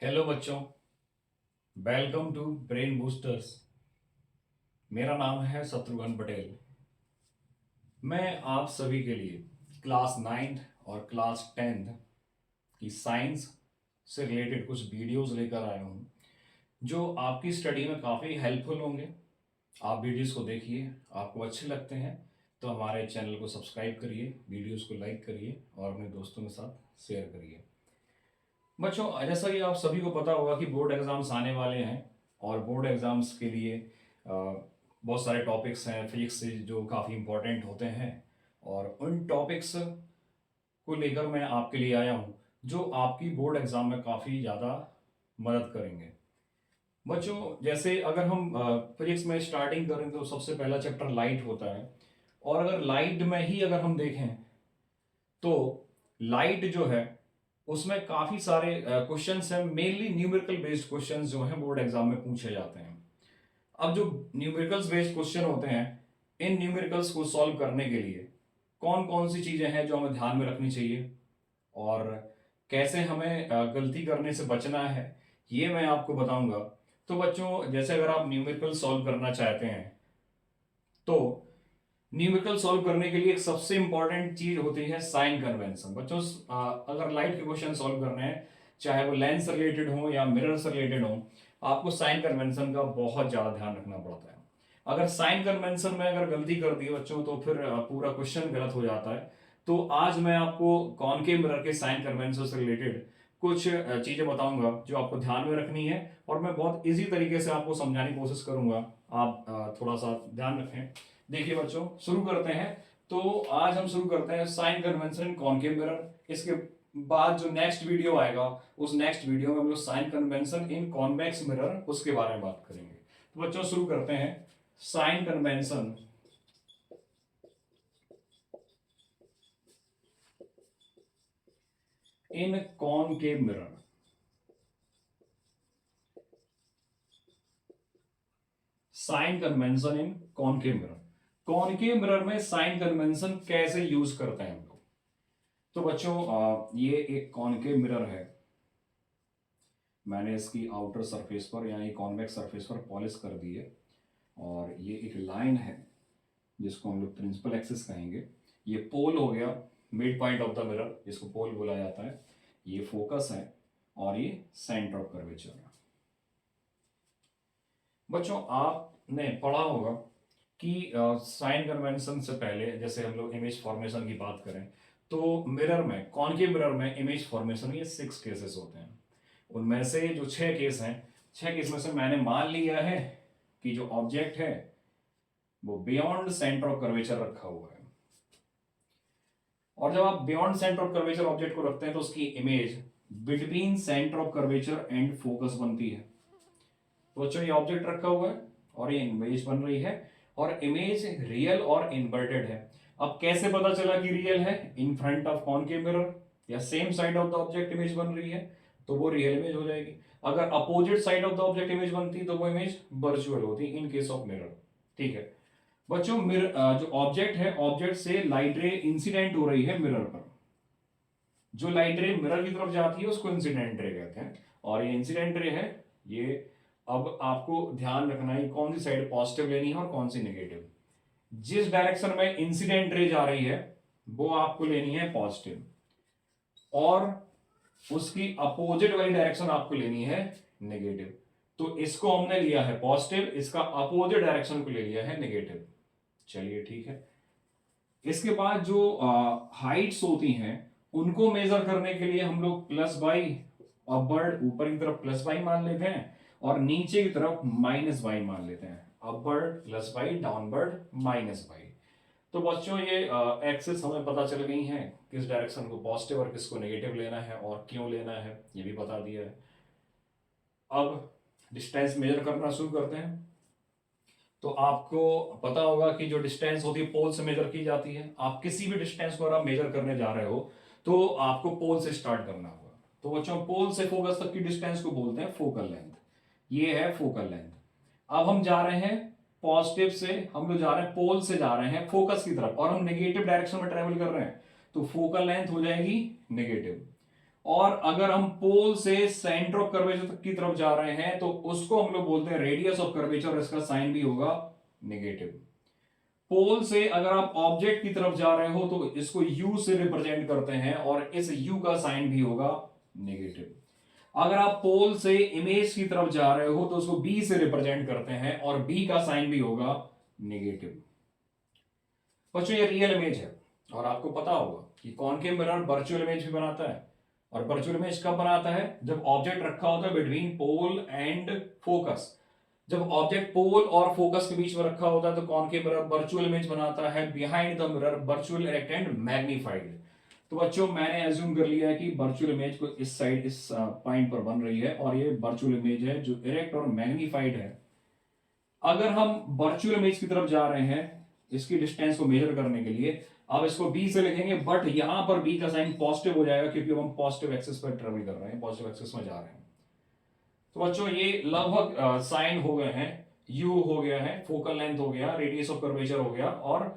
Hello बच्चों, welcome to brain boosters. मेरा नाम है शत्रुघ्न पटेल। मैं आप सभी के लिए क्लास 9th और क्लास 10th की साइंस से रिलेटेड कुछ वीडियोस लेकर आया हूँ जो आपकी स्टडी में काफ़ी हेल्पफुल होंगे। आप वीडियोस को देखिए, आपको अच्छे लगते हैं तो हमारे चैनल को सब्सक्राइब करिए, वीडियोस को लाइक करिए और अपने दोस्तों के साथ शेयर करिए। बच्चों, जैसा कि आप सभी को पता होगा कि बोर्ड एग्जाम्स आने वाले हैं और बोर्ड एग्जाम्स के लिए बहुत सारे टॉपिक्स हैं फिजिक्स से जो काफ़ी इंपॉर्टेंट होते हैं और उन टॉपिक्स को लेकर मैं आपके लिए आया हूँ जो आपकी बोर्ड एग्जाम में काफ़ी ज़्यादा मदद करेंगे। बच्चों, जैसे अगर हम फिजिक्स में स्टार्टिंग करें तो सबसे पहला चैप्टर लाइट होता है। और अगर लाइट में ही अगर हम देखें तो लाइट जो है उसमें काफी सारे क्वेश्चंस हैं, मेनली न्यूमेरिकल बेस्ड क्वेश्चंस जो हैं बोर्ड एग्जाम में पूछे जाते हैं। अब जो न्यूमेरिकल्स बेस्ड क्वेश्चन होते हैं, इन न्यूमेरिकल्स को सॉल्व करने के लिए कौन कौन सी चीजें हैं जो हमें ध्यान में रखनी चाहिए और कैसे हमें गलती करने से बचना है, ये मैं आपको बताऊंगा। तो बच्चों, जैसे अगर आप न्यूमेरिकल सॉल्व करना चाहते हैं तो न्यूमेरिकल सॉल्व करने के लिए एक सबसे इंपॉर्टेंट चीज होती है साइन कन्वेंशन। बच्चों, अगर लाइट के क्वेश्चन सॉल्व करने हैं, चाहे वो लेंस से रिलेटेड हो या मिरर से रिलेटेड हो, आपको साइन कन्वेंशन का बहुत ज्यादा ध्यान रखना पड़ता है। अगर साइन कन्वेंशन में अगर गलती कर दी बच्चों तो फिर पूरा क्वेश्चन गलत हो जाता है। तो आज मैं आपको कॉनकेव मिरर के साइन कन्वेंशन से रिलेटेड कुछ चीजें बताऊंगा जो आपको ध्यान में रखनी है और मैं बहुत इजी तरीके से आपको समझाने की कोशिश करूंगा। आप थोड़ा सा ध्यान रखें। देखिए बच्चों, शुरू करते हैं। तो आज हम शुरू करते हैं sign convention in concave mirror. इसके बाद जो नेक्स्ट वीडियो आएगा उस नेक्स्ट वीडियो में हम लोग sign convention in convex mirror उसके बारे में बात करेंगे। तो बच्चों, शुरू करते हैं। Sign convention in concave mirror. Sign convention in concave mirror. Concave mirror में साइन कन्वेंशन कैसे यूज करते हैं हम लोग? तो बच्चों, ये एक कॉनकेव मिरर है। मैंने इसकी आउटर सरफेस पर यानी कॉन्वेक्स सरफेस पर पॉलिश कर दी है और ये एक लाइन है जिसको हम लोग प्रिंसिपल एक्सिस कहेंगे। ये पोल हो गया, mid point of the mirror, जिसको पोल बोला जाता है। ये फोकस है और ये सेंटर ऑफ कर्वेचर है। बच्चों, आपने पढ़ा होगा कि साइन कन्वेंशन से पहले जैसे हम लोग इमेज फॉर्मेशन की बात करें तो मिरर में, कॉनकेव मिरर में इमेज फॉर्मेशन ये 6 केसेस होते हैं। उनमें से जो 6 केस हैं, 6 केस में से मैंने मान लिया है कि जो ऑब्जेक्ट है वो बियॉन्ड सेंटर ऑफ कर्वेचर रखा हुआ है। और जब आप beyond centre of curvature object को रखते हैं तो उसकी image between centre of curvature and focus बनती है। तो बच्चों, ये ऑब्जेक्ट रखा हुआ है और ये इमेज बन रही है और इमेज रियल और इन्वर्टेड है। अब कैसे पता चला कि रियल है? In front of concave mirror या same side of the object image बन रही है तो वो रियल इमेज हो जाएगी। अगर opposite side of the object image बनती तो वो इमेज वर्चुअल होती इन केस ऑफ मिरर। ठीक है बच्चों, मिरर जो ऑब्जेक्ट है, ऑब्जेक्ट से लाइट रे इंसिडेंट हो रही है मिरर पर। जो लाइट रे मिरर की तरफ जाती है उसको इंसिडेंट रे कहते हैं और ये इंसिडेंट रे है। ये अब आपको ध्यान रखना है कौन सी साइड पॉजिटिव लेनी है और कौन सी नेगेटिव। जिस डायरेक्शन में इंसिडेंट रे जा रही है वो आपको लेनी है पॉजिटिव और उसकी अपोजिट वाली डायरेक्शन आपको लेनी है नेगेटिव। तो इसको हमने लिया है पॉजिटिव, इसका अपोजिट डायरेक्शन को ले लिया है नेगेटिव। चलिए ठीक है। इसके बाद जो हाइट्स होती हैं उनको मेजर करने के लिए हम लोग प्लस बाई, अपवर्ड ऊपर की तरफ प्लस बाई मान लेते हैं और नीचे की तरफ माइनस बाई मान लेते हैं। Upward plus by, downward minus by. तो बच्चों, ये एक्सेस हमें पता चल गई हैं, किस डायरेक्शन को पॉजिटिव और किसको नेगेटिव लेना है और क्यों लेना है ये भी बता दिया है। अब डिस्टेंस मेजर करना शुरू करते हैं। तो आपको पता होगा कि जो डिस्टेंस होती है पोल से मेजर की जाती है। आप किसी भी डिस्टेंस को अगर आप मेजर करने जा रहे हो तो आपको पोल से स्टार्ट करना होगा। तो बच्चों, पोल से फोकस तक की डिस्टेंस को बोलते हैं फोकल लेंथ। ये है फोकल लेंथ। अब हम जा रहे हैं पॉजिटिव से, हम लोग जा रहे हैं पोल से जा रहे हैं फोकस की तरफ और हम नेगेटिव डायरेक्शन में ट्रेवल कर रहे हैं तो फोकल लेंथ हो जाएगी नेगेटिव। और अगर हम पोल से सेंटर ऑफ कर्वेचर की तरफ जा रहे हैं तो उसको हम लोग बोलते हैं रेडियस ऑफ कर्वेचर, इसका साइन भी होगा नेगेटिव। पोल से अगर आप ऑब्जेक्ट की तरफ जा रहे हो तो इसको यू से रिप्रेजेंट करते हैं और इस यू का साइन भी होगा नेगेटिव। अगर आप पोल से इमेज की तरफ जा रहे हो तो उसको बी से रिप्रेजेंट करते हैं और बी का साइन भी होगा नेगेटिव। बच्चों ये रियल इमेज है और आपको पता होगा कि कॉनकेव मिरर वर्चुअल इमेज भी बनाता है। और वर्चुअल इमेज कब बनाता है? जब ऑब्जेक्ट रखा होता है बिटवीन पोल एंड फोकस। जब ऑब्जेक्ट पोल और फोकस के बीच में रखा होता है तो कॉनकेव मिरर वर्चुअल इमेज बनाता है। Behind the mirror virtual erect and magnified. तो बच्चों मैंने एज्यूम कर लिया है कि वर्चुअल इमेज को इस साइड इस पॉइंट पर बन रही है और ये वर्चुअल इमेज है जो इरेक्ट और मैग्नीफाइड है। अगर हम वर्चुअल इमेज की तरफ जा रहे हैं इसकी डिस्टेंस को मेजर करने के लिए, अब इसको बी से लिखेंगे, बट यहां पर बी का साइन पॉजिटिव हो जाएगा क्योंकि हम पॉजिटिव एक्सिस पर ट्रेवल कर रहे हैं, पॉजिटिव एक्सिस में जा रहे हैं। तो बच्चों ये लगभग साइन हो गए हैं, यू हो गया है, फोकल लेंथ हो गया, रेडियस ऑफ कर्वेचर हो गया और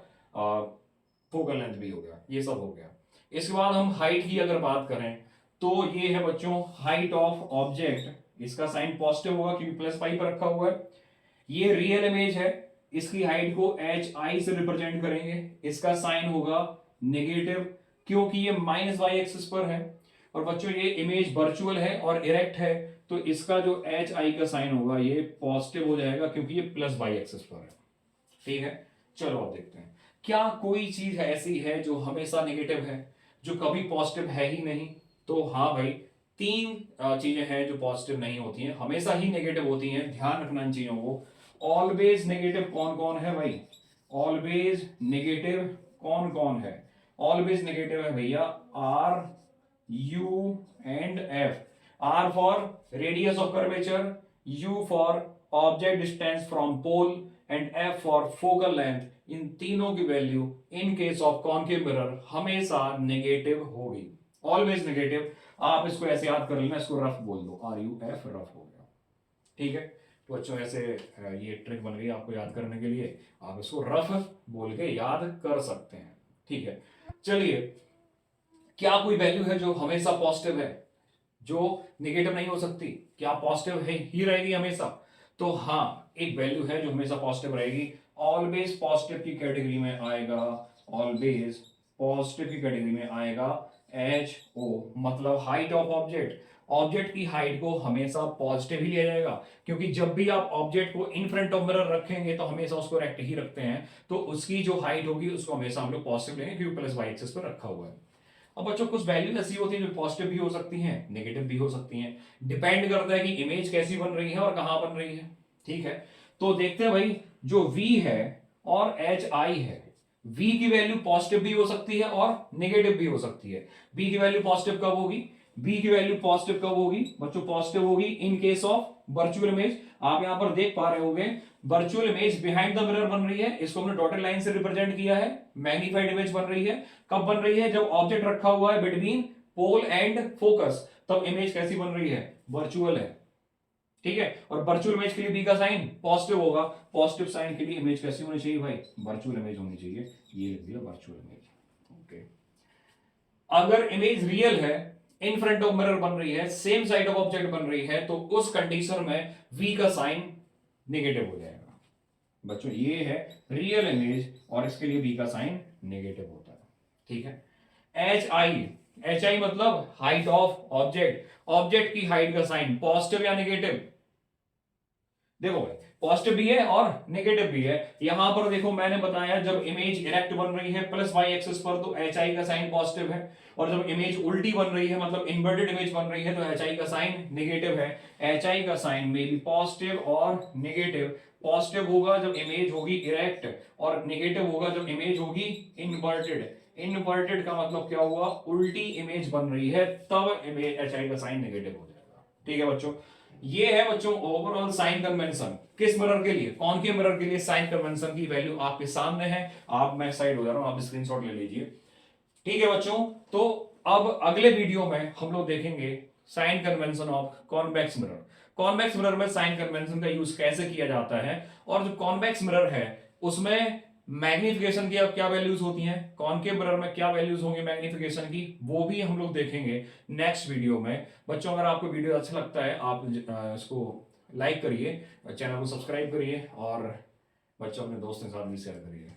फोकल लेंथ भी हो गया, ये सब हो गया। इसके बाद हम हाइट की अगर बात करें तो ये है बच्चों हाइट ऑफ ऑब्जेक्ट। इसका साइन पॉजिटिव होगा क्योंकि प्लस पाई पर रखा हुआ है। ये रियल इमेज है, इसकी हाइट को एच आई से रिप्रेजेंट करेंगे, इसका साइन होगा नेगेटिव क्योंकि ये माइनस वाई एक्सिस पर है। और बच्चों ये इमेज वर्चुअल है और इरेक्ट है तो इसका जो एच आई का साइन होगा ये पॉजिटिव हो जाएगा क्योंकि ये प्लस वाई एक्सिस पर है। ठीक है, चलो अब देखते हैं क्या कोई चीज ऐसी है जो हमेशा नेगेटिव है, जो कभी पॉजिटिव है ही नहीं। तो हाँ भाई, तीन चीजें हैं जो पॉजिटिव नहीं होती हैं, हमेशा ही नेगेटिव होती हैं, ध्यान रखना इन चीजों को। ऑलवेज नेगेटिव कौन कौन है भाई? ऑलवेज नेगेटिव कौन कौन है? ऑलवेज नेगेटिव है भैया R, u and f. R for radius of curvature, u for object distance from pole and f for focal length. इन तीनों की value in case of concave mirror हमेशा नेगेटिव होगी, ऑलवेज नेगेटिव। आप इसको ऐसे याद कर लेना, इसको रफ बोल दो, आर यू एफ, रफ हो गया। ठीक है, तो बच्चों ऐसे ये ट्रिक बन गई आपको याद करने के लिए, आप इसको रफ बोल के याद कर सकते हैं। ठीक है, चलिए क्या कोई वैल्यू है जो हमेशा पॉजिटिव है, जो नेगेटिव नहीं हो सकती? क्या पॉजिटिव है ही रहेगी हमेशा? तो हाँ, एक वैल्यू है जो हमेशा पॉजिटिव रहेगी, ऑलवेज पॉजिटिव की कैटेगरी में आएगा, ऑलवेज पॉजिटिव की कैटेगरी में आएगा एच ओ, मतलब हाइट ऑफ ऑब्जेक्ट। ऑब्जेक्ट की हाइट को हमेशा पॉजिटिव ही लिया जाएगा क्योंकि जब भी आप ऑब्जेक्ट को इन फ्रंट ऑफ मिरर रखेंगे तो हमेशा उसको रेक्ट ही रखते हैं, तो उसकी जो हाइट होगी उसको हमेशा हम लोग पॉजिटिव लेंगे क्योंकि प्लस वाई एक्सिस पर रखा हुआ है। अब बच्चों कुछ वैल्यू ऐसी होती है जो पॉजिटिव भी हो सकती हैं, नेगेटिव भी हो सकती हैं, डिपेंड करता है कि इमेज कैसी बन रही है और कहां बन रही है। ठीक है, तो देखते हैं भाई, जो v है और एच आई है, v की वैल्यू पॉजिटिव भी हो सकती है और नेगेटिव भी हो सकती है। v की वैल्यू पॉजिटिव कब होगी? v की वैल्यू पॉजिटिव कब होगी बच्चों? पॉजिटिव होगी इन केस ऑफ वर्चुअल इमेज। आप यहां पर देख पा रहे होंगे virtual image behind the mirror बन रही है, इसको हमने डॉटेड लाइन से रिप्रेजेंट किया है। मैग्नीफाइड इमेज बन रही है, कब बन रही है? जब ऑब्जेक्ट रखा हुआ है बिटवीन पोल एंड फोकस, तब इमेज कैसी बन रही है? वर्चुअल है। ठीक है, और वर्चुअल इमेज के लिए बी का साइन पॉजिटिव होगा, पॉजिटिव साइन के लिए इमेज कैसी होनी चाहिए भाई? वर्चुअल इमेज होनी चाहिए, ये लिख दिया वर्चुअल इमेज। ओके, अगर इमेज रियल है, इन फ्रंट ऑफ मिरर बन रही है, सेम साइड ऑफ ऑब्जेक्ट बन रही है, तो उस कंडीशन में v का साइन नेगेटिव हो जाएगा। बच्चों ये है रियल इमेज और इसके लिए v का साइन नेगेटिव होता है। ठीक है, एच आई मतलब हाइट ऑफ ऑब्जेक्ट, ऑब्जेक्ट की हाइट का साइन पॉजिटिव या नेगेटिव? देखो भाई, पॉजिटिव भी है और नेगेटिव भी है। यहां पर देखो मैंने बताया जब इमेज इरेक्ट बन रही है प्लस वाई एक्सिस पर तो एच आई का साइन पॉजिटिव है, और जब इमेज उल्टी बन रही है मतलब इन्वर्टेड इमेज बन रही है तो एच आई का साइन नेगेटिव है। एच आई का साइन में भी पॉजिटिव और नेगेटिव। पॉजिटिव होगा जब इमेज होगी इरेक्ट और नेगेटिव होगा जब इमेज होगी इन्वर्टेड। इन्वर्टेड का मतलब क्या हुआ? उल्टी इमेज बन रही है, तब इमेज एच आई का साइन नेगेटिव हो जाएगा। ठीक है बच्चों, ये है बच्चों ओवरऑल साइन कन्वेंशन। किस मिरर के लिए? कॉनकेव मिरर के लिए साइन कन्वेंशन की वैल्यू आपके सामने है। मैं साइड हो जा रहा हूं, आप स्क्रीनशॉट ले लीजिए। ठीक है बच्चों, तो अब अगले वीडियो में हम लोग देखेंगे sign convention of convex mirror. Convex mirror में साइन कन्वेंशन का यूज कैसे किया जाता है, और जो कॉन्वेक्स मिरर है उसमें मैग्निफिकेशन की अब क्या वैल्यूज होती हैं, कॉनकेव मिरर में क्या वैल्यूज होंगी मैग्निफिकेशन की, वो भी हम लोग देखेंगे नेक्स्ट वीडियो में। बच्चों अगर आपको वीडियो अच्छा लगता है आप इसको लाइक करिए, चैनल को सब्सक्राइब करिए और बच्चों अपने दोस्तों के साथ भी शेयर करिए।